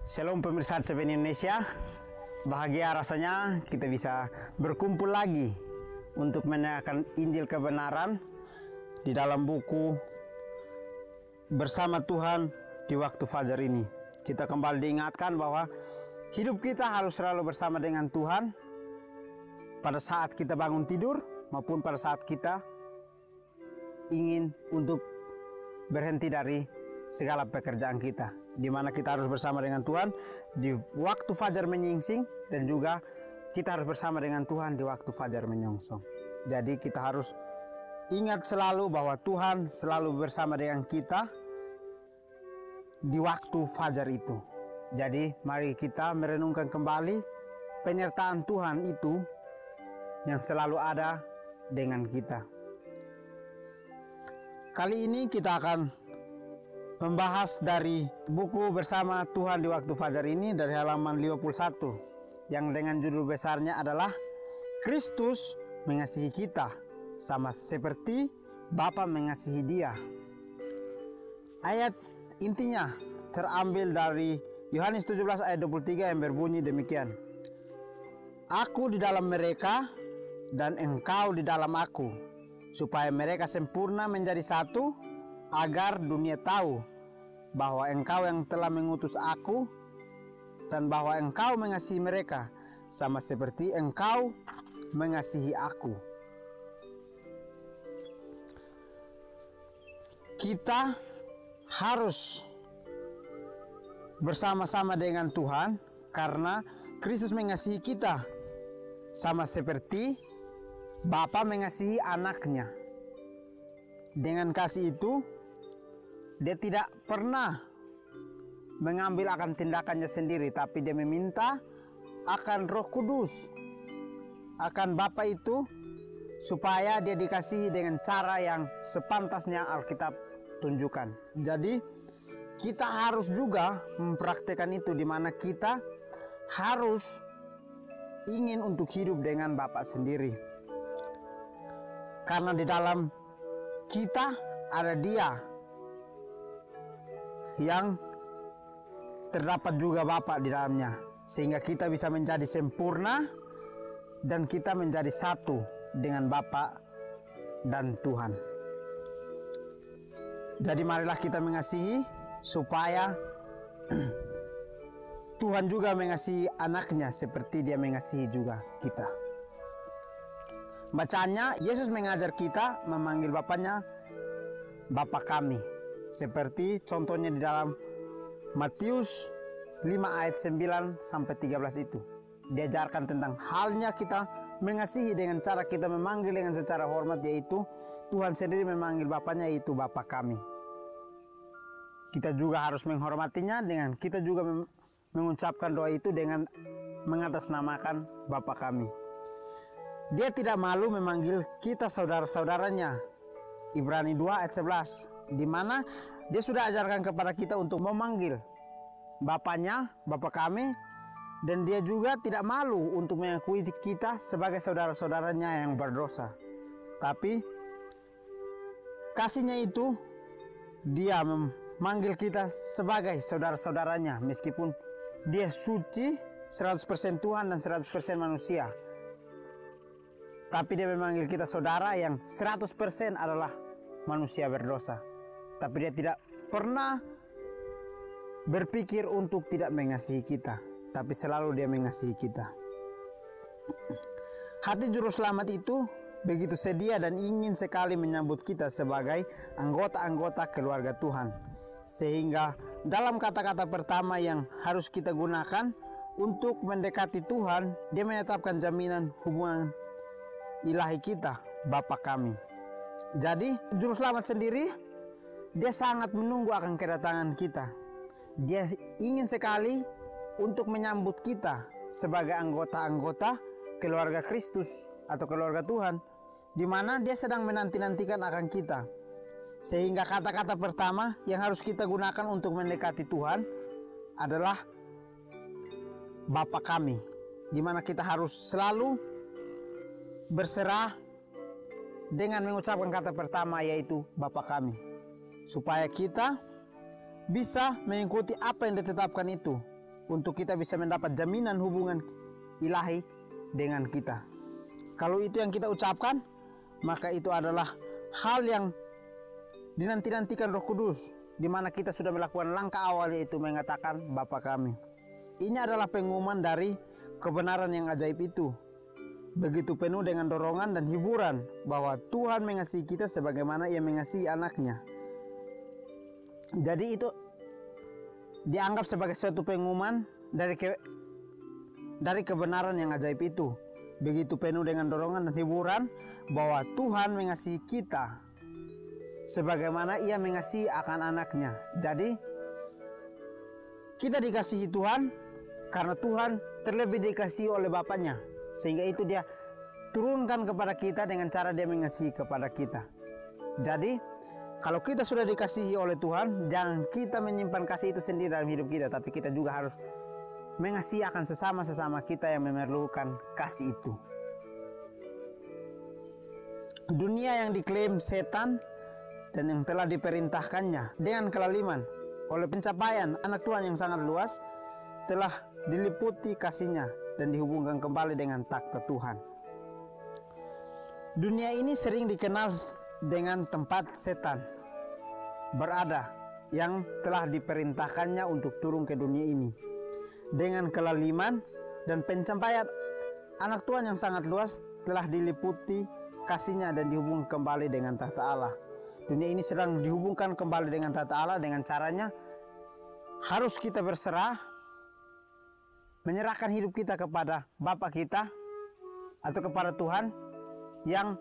Shalom pemirsa CPN Indonesia, bahagia rasanya kita bisa berkumpul lagi untuk mendengarkan Injil kebenaran di dalam buku Bersama Tuhan di waktu fajar ini. Kita kembali diingatkan bahwa hidup kita harus selalu bersama dengan Tuhan pada saat kita bangun tidur maupun pada saat kita ingin untuk berhenti dari segala pekerjaan kita, di mana kita harus bersama dengan Tuhan di waktu fajar menyingsing, dan juga kita harus bersama dengan Tuhan di waktu fajar menyongsong. Jadi kita harus ingat selalu bahwa Tuhan selalu bersama dengan kita di waktu fajar itu. Jadi mari kita merenungkan kembali penyertaan Tuhan itu yang selalu ada dengan kita. Kali ini kita akan membahas dari buku Bersama Tuhan di waktu fajar ini dari halaman 51 yang dengan judul besarnya adalah Kristus mengasihi kita sama seperti Bapa mengasihi Dia. Ayat intinya terambil dari Yohanes 17 ayat 23 yang berbunyi demikian. Aku di dalam mereka dan engkau di dalam aku, supaya mereka sempurna menjadi satu, agar dunia tahu bahwa engkau yang telah mengutus aku dan bahwa engkau mengasihi mereka sama seperti engkau mengasihi aku. Kita harus bersama-sama dengan Tuhan karena Kristus mengasihi kita sama seperti Bapa mengasihi anaknya. Dengan kasih itu, Dia tidak pernah mengambil akan tindakannya sendiri, tapi Dia meminta akan Roh Kudus, akan Bapa itu, supaya Dia dikasihi dengan cara yang sepantasnya Alkitab tunjukkan. Jadi kita harus juga mempraktikkan itu, di mana kita harus ingin untuk hidup dengan Bapa sendiri. Karena di dalam kita ada Dia yang terdapat juga Bapa di dalamnya, sehingga kita bisa menjadi sempurna dan kita menjadi satu dengan Bapa dan Tuhan. Jadi marilah kita mengasihi supaya Tuhan juga mengasihi anaknya seperti Dia mengasihi juga kita. Bacaannya, Yesus mengajar kita memanggil Bapaknya Bapa kami, seperti contohnya di dalam Matius 5 ayat 9 sampai 13 itu. Diajarkan tentang halnya kita mengasihi dengan cara kita memanggil dengan secara hormat, yaitu Tuhan sendiri memanggil Bapaknya, yaitu Bapa kami. Kita juga harus menghormatinya dengan kita juga mengucapkan doa itu dengan mengatasnamakan Bapa kami. Dia tidak malu memanggil kita saudara-saudaranya. Ibrani 2 ayat 11, di mana Dia sudah ajarkan kepada kita untuk memanggil Bapaknya, Bapa kami, dan Dia juga tidak malu untuk mengakui kita sebagai saudara-saudaranya yang berdosa. Tapi kasihnya itu Dia memanggil kita sebagai saudara-saudaranya, meskipun Dia suci 100% Tuhan dan 100% manusia. Tapi Dia memanggil kita saudara yang 100% adalah manusia berdosa. Tapi Dia tidak pernah berpikir untuk tidak mengasihi kita, tapi selalu Dia mengasihi kita. Hati juru selamat itu begitu sedia dan ingin sekali menyambut kita sebagai anggota-anggota keluarga Tuhan. Sehingga dalam kata-kata pertama yang harus kita gunakan untuk mendekati Tuhan, Dia menetapkan jaminan hubungan ilahi kita, Bapa kami. Jadi juru selamat sendiri, Dia sangat menunggu akan kedatangan kita. Dia ingin sekali untuk menyambut kita sebagai anggota-anggota keluarga Kristus atau keluarga Tuhan, di mana Dia sedang menanti-nantikan akan kita. Sehingga kata-kata pertama yang harus kita gunakan untuk mendekati Tuhan adalah Bapa kami, di mana kita harus selalu berserah dengan mengucapkan kata pertama, yaitu Bapa kami, supaya kita bisa mengikuti apa yang ditetapkan itu, untuk kita bisa mendapat jaminan hubungan ilahi dengan kita. Kalau itu yang kita ucapkan, maka itu adalah hal yang dinanti-nantikan Roh Kudus, di mana kita sudah melakukan langkah awal, yaitu mengatakan Bapa kami. Ini adalah pengumuman dari kebenaran yang ajaib itu, begitu penuh dengan dorongan dan hiburan bahwa Tuhan mengasihi kita sebagaimana Ia mengasihi anaknya. Jadi itu dianggap sebagai suatu pengumuman dari kebenaran yang ajaib itu, begitu penuh dengan dorongan dan hiburan bahwa Tuhan mengasihi kita sebagaimana Ia mengasihi akan anaknya. Jadi kita dikasihi Tuhan karena Tuhan terlebih dikasihi oleh Bapaknya, sehingga itu Dia turunkan kepada kita dengan cara Dia mengasihi kepada kita. Jadi kalau kita sudah dikasihi oleh Tuhan, jangan kita menyimpan kasih itu sendiri dalam hidup kita, tapi kita juga harus mengasihi akan sesama kita yang memerlukan kasih itu. Dunia yang diklaim setan dan yang telah diperintahkannya dengan kelaliman oleh pencapaian anak Tuhan yang sangat luas telah diliputi kasihnya dan dihubungkan kembali dengan takhta Tuhan. Dunia ini sering dikenal dengan tempat setan berada yang telah diperintahkannya untuk turun ke dunia ini. Dengan kelaliman dan pencapaian anak Tuhan yang sangat luas telah diliputi kasihnya dan dihubungkan kembali dengan takhta Allah. Dunia ini sedang dihubungkan kembali dengan takhta Allah. Dengan caranya harus kita berserah, menyerahkan hidup kita kepada Bapa kita atau kepada Tuhan yang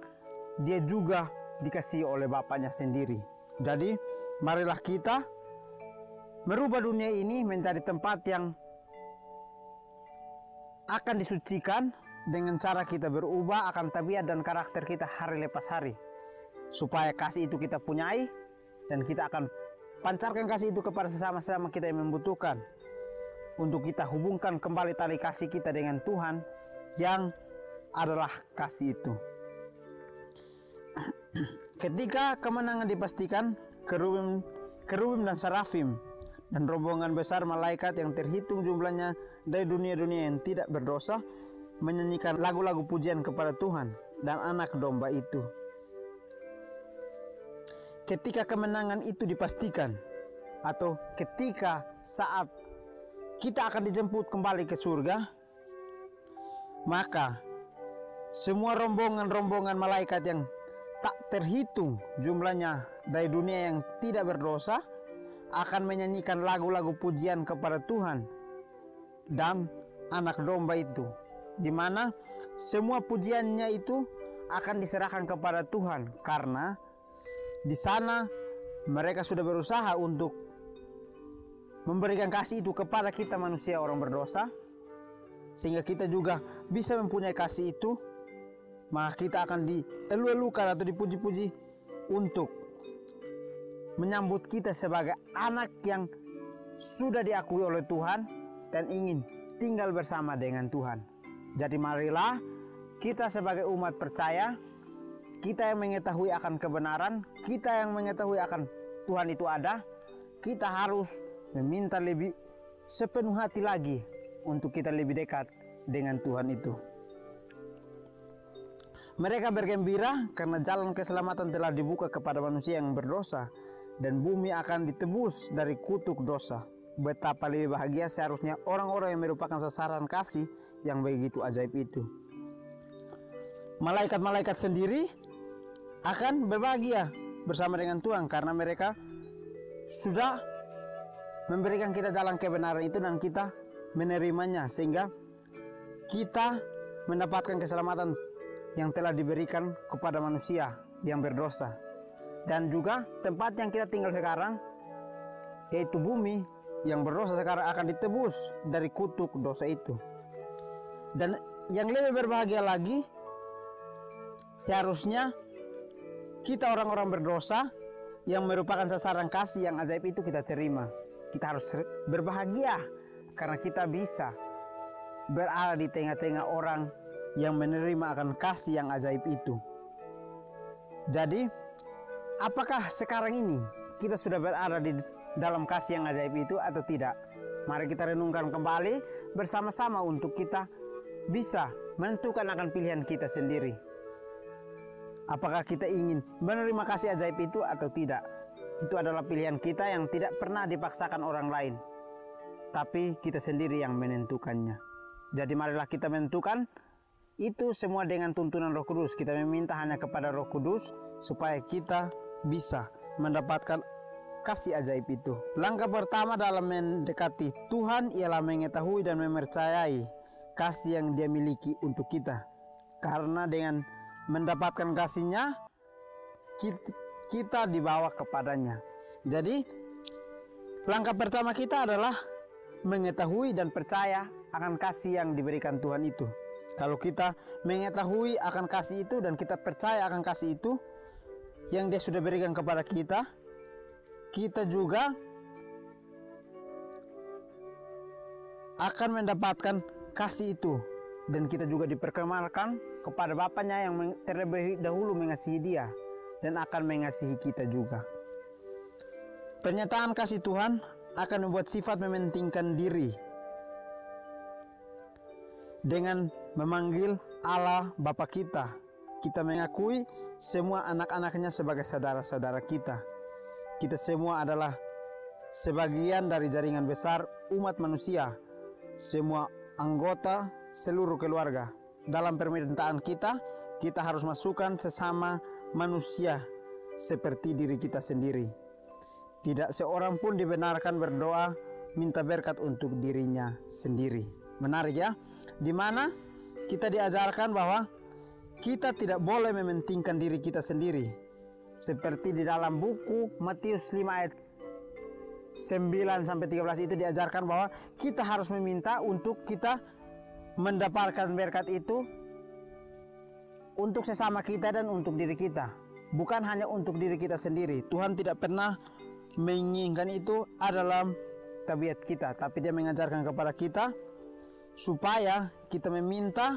Dia juga dikasihi oleh Bapaknya sendiri. Jadi marilah kita merubah dunia ini menjadi tempat yang akan disucikan dengan cara kita berubah akan tabiat dan karakter kita hari lepas hari, supaya kasih itu kita punyai dan kita akan pancarkan kasih itu kepada sesama-sama kita yang membutuhkan, untuk kita hubungkan kembali tali kasih kita dengan Tuhan yang adalah kasih itu. Ketika kemenangan dipastikan, kerubim dan serafim dan rombongan besar malaikat yang terhitung jumlahnya dari dunia-dunia yang tidak berdosa menyanyikan lagu-lagu pujian kepada Tuhan dan anak domba itu. Ketika kemenangan itu dipastikan, atau ketika saat kita akan dijemput kembali ke surga, maka semua rombongan-rombongan malaikat yang tak terhitung jumlahnya dari dunia yang tidak berdosa akan menyanyikan lagu-lagu pujian kepada Tuhan dan anak domba itu, di mana semua pujiannya itu akan diserahkan kepada Tuhan, karena di sana mereka sudah berusaha untuk memberikan kasih itu kepada kita manusia orang berdosa, sehingga kita juga bisa mempunyai kasih itu. Maka kita akan dielu-elukan atau dipuji-puji untuk menyambut kita sebagai anak yang sudah diakui oleh Tuhan dan ingin tinggal bersama dengan Tuhan. Jadi marilah kita sebagai umat percaya, kita yang mengetahui akan kebenaran, kita yang mengetahui akan Tuhan itu ada, kita harus meminta lebih sepenuh hati lagi untuk kita lebih dekat dengan Tuhan itu. Mereka bergembira karena jalan keselamatan telah dibuka kepada manusia yang berdosa dan bumi akan ditebus dari kutuk dosa. Betapa lebih bahagia seharusnya orang-orang yang merupakan sasaran kasih yang begitu ajaib itu. Malaikat-malaikat sendiri akan berbahagia bersama dengan Tuhan karena mereka sudah memberikan kita jalan kebenaran itu dan kita menerimanya, sehingga kita mendapatkan keselamatan yang telah diberikan kepada manusia yang berdosa. Dan juga tempat yang kita tinggal sekarang, yaitu bumi yang berdosa sekarang, akan ditebus dari kutuk dosa itu. Dan yang lebih berbahagia lagi, seharusnya kita orang-orang berdosa yang merupakan sasaran kasih yang ajaib itu kita terima. Kita harus berbahagia karena kita bisa berada di tengah-tengah orang yang menerima akan kasih yang ajaib itu. Jadi, apakah sekarang ini kita sudah berada di dalam kasih yang ajaib itu atau tidak? Mari kita renungkan kembali bersama-sama untuk kita bisa menentukan akan pilihan kita sendiri. Apakah kita ingin menerima kasih ajaib itu atau tidak? Itu adalah pilihan kita yang tidak pernah dipaksakan orang lain, tapi kita sendiri yang menentukannya. Jadi marilah kita menentukan itu semua dengan tuntunan Roh Kudus. Kita meminta hanya kepada Roh Kudus supaya kita bisa mendapatkan kasih ajaib itu. Langkah pertama dalam mendekati Tuhan ialah mengetahui dan mempercayai kasih yang Dia miliki untuk kita. Karena dengan mendapatkan kasih-Nya, kita dibawa kepadanya. Jadi langkah pertama kita adalah mengetahui dan percaya akan kasih yang diberikan Tuhan itu. Kalau kita mengetahui akan kasih itu dan kita percaya akan kasih itu yang Dia sudah berikan kepada kita, kita juga akan mendapatkan kasih itu. Dan kita juga diperkenalkan kepada Bapaknya yang terlebih dahulu mengasihi Dia dan akan mengasihi kita juga. Pernyataan kasih Tuhan akan membuat sifat mementingkan diri dengan memanggil Allah Bapa kita. Kita mengakui semua anak-anaknya sebagai saudara-saudara kita. Kita semua adalah sebagian dari jaringan besar umat manusia, semua anggota seluruh keluarga. Dalam permintaan kita harus masukkan sesama manusia seperti diri kita sendiri. Tidak seorang pun dibenarkan berdoa minta berkat untuk dirinya sendiri. Menarik ya, di mana kita diajarkan bahwa kita tidak boleh mementingkan diri kita sendiri. Seperti di dalam buku Matius 5 ayat 9-13 itu diajarkan bahwa kita harus meminta untuk kita mendapatkan berkat itu untuk sesama kita dan untuk diri kita. Bukan hanya untuk diri kita sendiri. Tuhan tidak pernah menginginkan itu adalah tabiat kita, tapi Dia mengajarkan kepada kita supaya kita meminta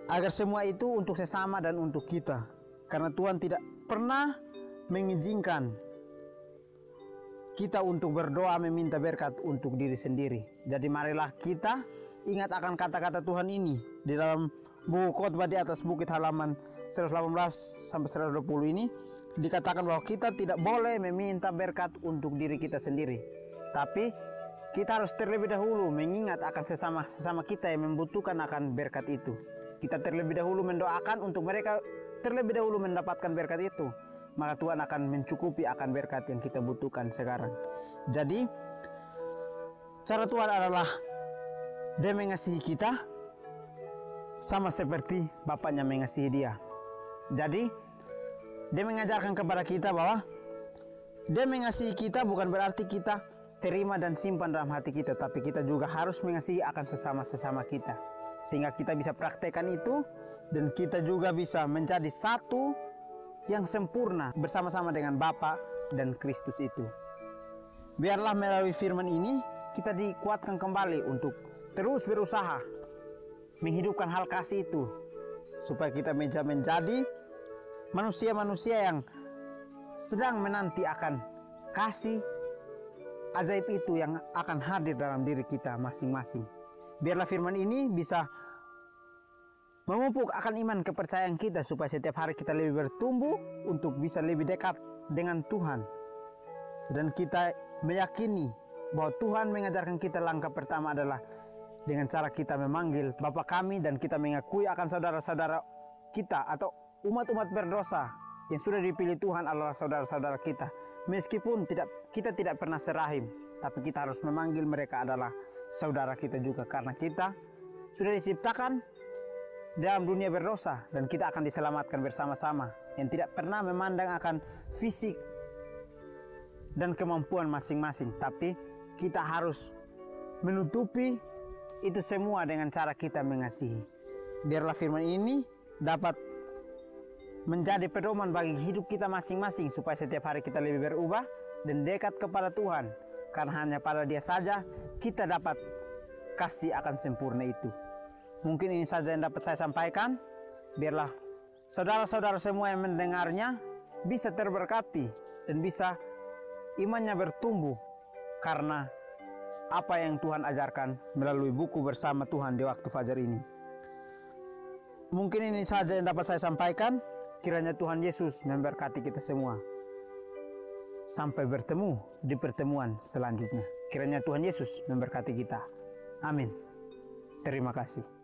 agar semua itu untuk sesama dan untuk kita. Karena Tuhan tidak pernah mengizinkan kita untuk berdoa meminta berkat untuk diri sendiri. Jadi marilah kita ingat akan kata-kata Tuhan ini di dalam buku Khotbah di atas bukit halaman 118-120 ini dikatakan bahwa kita tidak boleh meminta berkat untuk diri kita sendiri, tapi kita harus terlebih dahulu mengingat akan sesama kita yang membutuhkan akan berkat itu. Kita terlebih dahulu mendoakan untuk mereka terlebih dahulu mendapatkan berkat itu, maka Tuhan akan mencukupi akan berkat yang kita butuhkan sekarang. Jadi cara Tuhan adalah Dia mengasihi kita sama seperti Bapaknya mengasihi Dia. Jadi Dia mengajarkan kepada kita bahwa Dia mengasihi kita bukan berarti kita terima dan simpan dalam hati kita, tapi kita juga harus mengasihi akan sesama kita, sehingga kita bisa praktekkan itu dan kita juga bisa menjadi satu yang sempurna bersama-sama dengan Bapa dan Kristus itu. Biarlah melalui firman ini kita dikuatkan kembali untuk terus berusaha menghidupkan hal kasih itu, supaya kita menjadi manusia-manusia yang sedang menanti akan kasih ajaib itu yang akan hadir dalam diri kita masing-masing. Biarlah firman ini bisa memupuk akan iman kepercayaan kita, supaya setiap hari kita lebih bertumbuh untuk bisa lebih dekat dengan Tuhan. Dan kita meyakini bahwa Tuhan mengajarkan kita langkah pertama adalah dengan cara kita memanggil Bapa kami, dan kita mengakui akan saudara-saudara kita atau umat-umat berdosa yang sudah dipilih Tuhan adalah saudara-saudara kita. Meskipun kita tidak pernah serahim, tapi kita harus memanggil mereka adalah saudara kita juga, karena kita sudah diciptakan dalam dunia berdosa dan kita akan diselamatkan bersama-sama, yang tidak pernah memandang akan fisik dan kemampuan masing-masing, tapi kita harus menutupi itu semua dengan cara kita mengasihi. Biarlah firman ini dapat menjadi pedoman bagi hidup kita masing-masing, supaya setiap hari kita lebih berubah dan dekat kepada Tuhan, karena hanya pada Dia saja kita dapat kasih akan sempurna itu. Mungkin ini saja yang dapat saya sampaikan. Biarlah saudara-saudara semua yang mendengarnya bisa terberkati dan bisa imannya bertumbuh karena apa yang Tuhan ajarkan melalui buku Bersama Tuhan di Waktu Fajar ini. Mungkin ini saja yang dapat saya sampaikan. Kiranya Tuhan Yesus memberkati kita semua. Sampai bertemu di pertemuan selanjutnya. Kiranya Tuhan Yesus memberkati kita. Amin. Terima kasih.